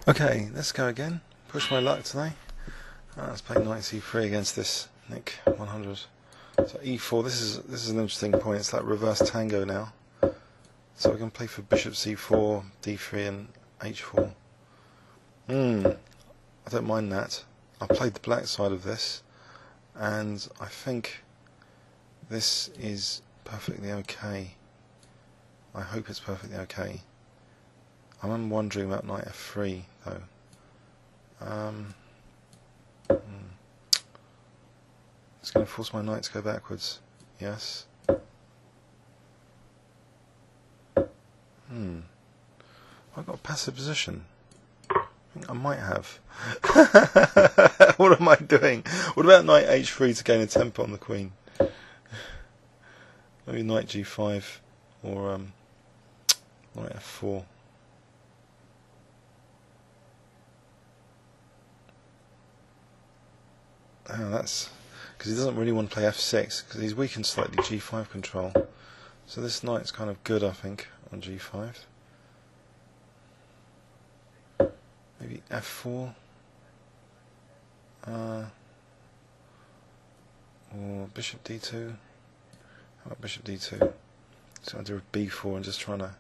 Okay, let's go again. Push my luck today. Let's play knight c3 against this nik100. So e4. This is an interesting point. It's like reverse tango now. So we can play for bishop c4, d3, and h4. I don't mind that. I played the black side of this, and I think this is perfectly okay. I hope it's perfectly okay. I'm wondering about knight f3 though. It's going to force my knight to go backwards. Yes. I've got a passive position. I think I might have. What am I doing? What about knight h3 to gain a tempo on the queen? Maybe knight g5 or knight f4. Oh, that's because he doesn't really want to play f6 because he's weakened slightly g5 control. So this knight's kind of good, I think, on g5. Maybe f4 or bishop d2. How about bishop d2? So I do a b4 and just trying to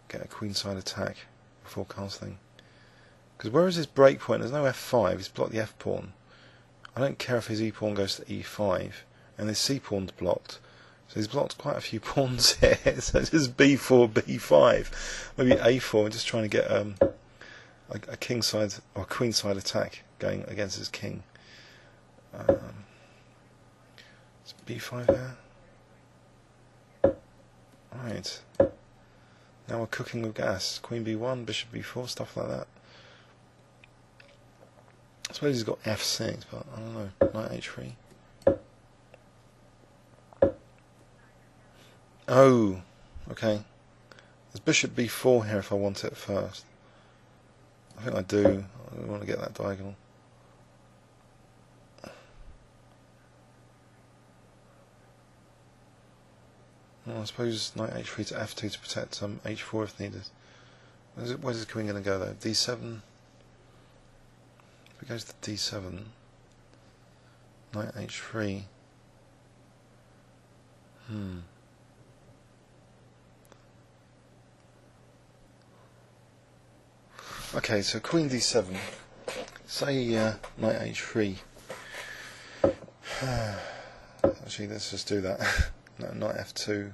get a queenside attack before castling. Because where is his break point? There's no f5. He's blocked the f pawn. I don't care if his e pawn goes to e5 and his c pawn's blocked. So he's blocked quite a few pawns here. So it's just b4, b5, maybe a4. I'm just trying to get a kingside or queenside attack going against his king. It's b5 here. Right. Now we're cooking with gas. Queen b1, bishop b4, stuff like that. I suppose he's got f6, but I don't know. Knight h3. Oh, okay. There's bishop b4 here if I want it first. I think I do. I want to get that diagonal. Well, I suppose knight h3 to f2 to protect h4 if needed. Where's his queen going to go though? d7. If it goes to d7, knight h3. Okay, so queen d7. Say knight h3. Actually, let's just do that. Knight f2.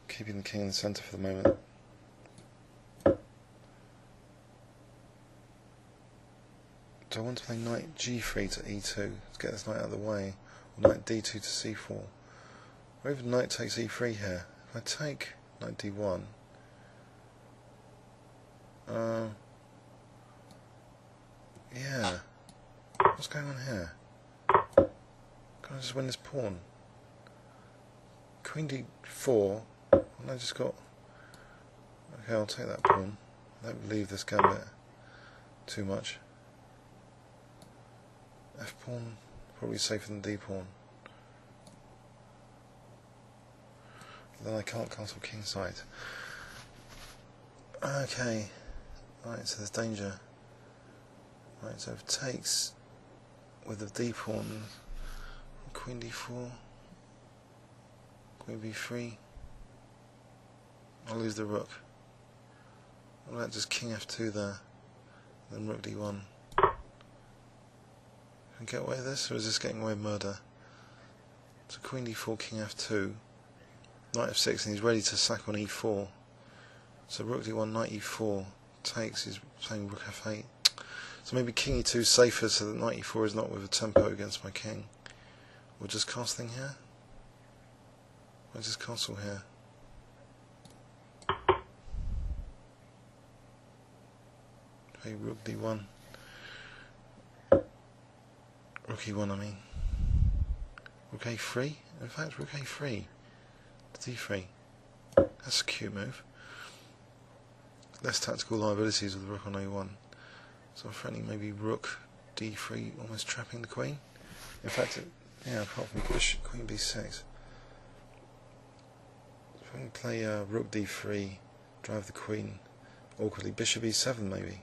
Keeping the king in the centre for the moment. Do I want to play knight g3 to e2 to get this knight out of the way, or knight d2 to c4, or even knight takes e3 here? If I take knight d1, yeah, what's going on here? Can I just win this pawn? Queen d4, and I just got. Okay, I'll take that pawn. I don't leave this gambit too much. F pawn, probably safer than D pawn. Then I can't castle kingside. Okay, right, so there's danger. Right, so if it takes with the D pawn, Queen D4, Queen B3, I'll lose the rook. What about just King F2 there, then Rook D1? Can I get away with this, or is this getting away with murder? So Queen d4, King f2, Knight f6, and he's ready to sack on e4. So Rook d1, Knight e4 takes, he's playing Rook f8. So maybe King e2 is safer, so that Knight e4 is not with a tempo against my king. We'll just castling here. I'll just castle here. Play Rook d1. Rook e1, I mean. Rook a3? In fact, Rook a3 to d3. That's a cute move. Less tactical liabilities with the Rook on a1. So I'm threatening maybe Rook d3, almost trapping the Queen. In fact, yeah, apart from Queen b6. So if I can play Rook d3, drive the Queen awkwardly, Bishop e7 maybe.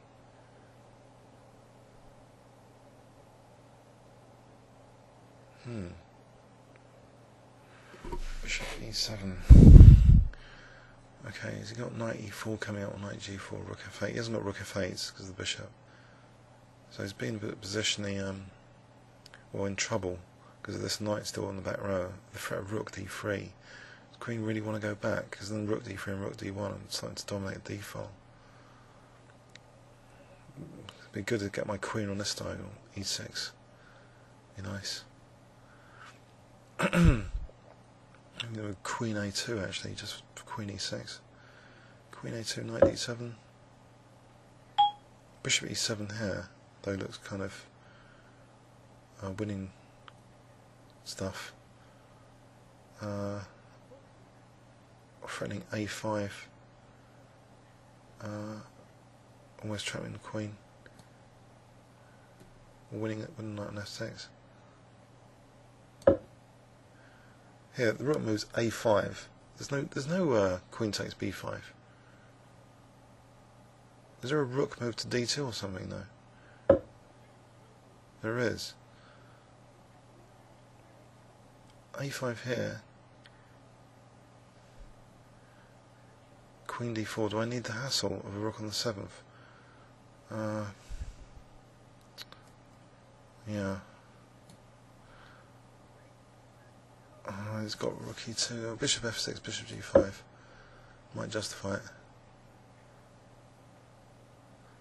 Bishop e7. Okay, has he got knight e4 coming out, or knight g4, rook f8? He hasn't got rook f8 because of the bishop. So he's been a bit positionally, well, in trouble because of this knight still on the back row. The threat of rook d3. Does the queen really want to go back? Because then rook d3 and rook d1 are starting to dominate the d-file. It'd be good to get my queen on this diagonal, e6. Be nice. I'm going to go queen a2 actually, just for queen e6. Queen a2, knight d7. Bishop e7 here, though looks kind of winning stuff. Threatening a5. Almost trapping the queen. Winning it with knight on f6. Here, the rook moves a5. There's no queen takes b5. Is there a rook move to d2 or something though? There is. a5 here. Queen d4. Do I need the hassle of a rook on the 7th? Yeah. He's got rook e2, bishop f6, bishop g5. Might justify it.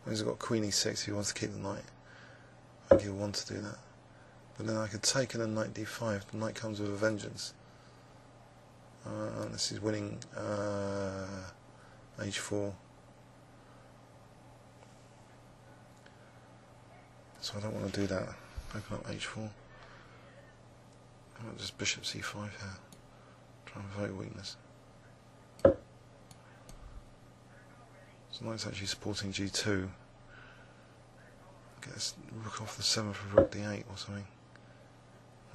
He's got queen e6 if he wants to keep the knight. I think he'll want to do that. But then I could take in a knight d5. The knight comes with a vengeance. This is winning h4. So I don't want to do that. Open up h4. Just bishop c5 here. Try and avoid weakness. So knight's actually supporting g2. Get this rook off the 7th of rook d8 or something.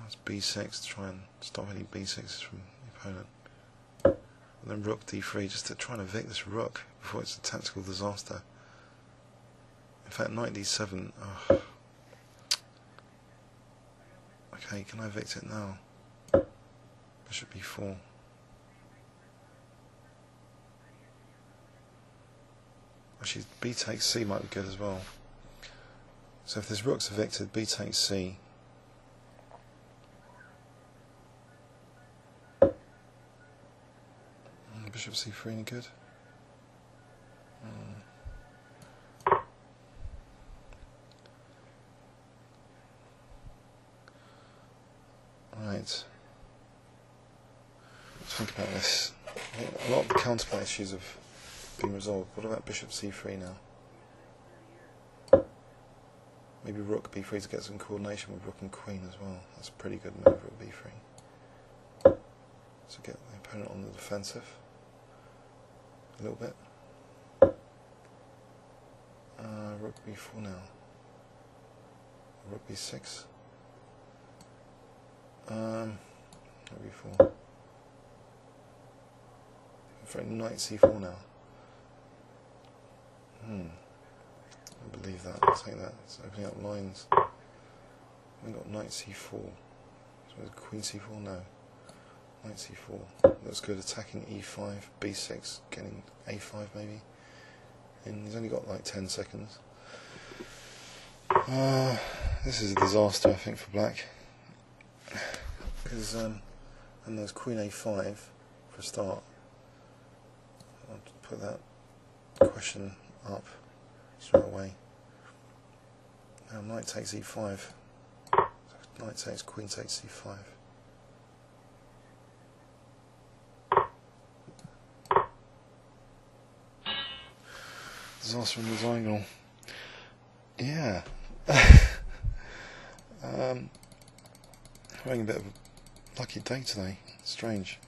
That's b6 to try and stop any b6s from the opponent. And then rook d3 just to try and evict this rook before it's a tactical disaster. In fact, knight d7. Oh. Okay, can I evict it now? Bishop e4. Actually, b takes c might be good as well. So if this rook's evicted, b takes c. Bishop c3 any good? Right. Let's think about this. A lot of the counterplay issues have been resolved. What about bishop c3 now? Maybe rook b3 to get some coordination with rook and queen as well. That's a pretty good move, rook b3. So get the opponent on the defensive a little bit. Rook b4 now. Rook b6. Rook b4. For knight c4 now. I believe that. I'll take that. It's opening up lines. We've got knight c4. So queen c4 now. Knight c4. Looks good. Attacking e5, b6, getting a5 maybe. And he's only got like 10 seconds. This is a disaster, I think, for black. Because and there's queen a5 for a start. I'll put that question up straight away. Now knight takes e5. Knight takes, queen takes c5. Disaster in the diagonal. Yeah. Having a bit of a lucky day today. Strange.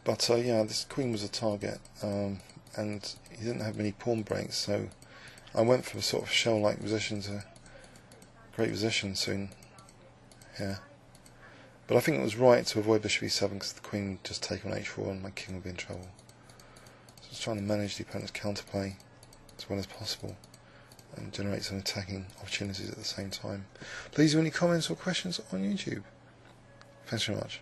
But yeah, this queen was a target, and he didn't have many pawn breaks, so I went for a sort of shell-like position to great position soon. Yeah. But I think it was right to avoid bishop e7 because the queen would just take on h4 and my king would be in trouble. So I was trying to manage the opponent's counterplay as well as possible and generate some attacking opportunities at the same time. Please do any comments or questions on YouTube. Thanks very much.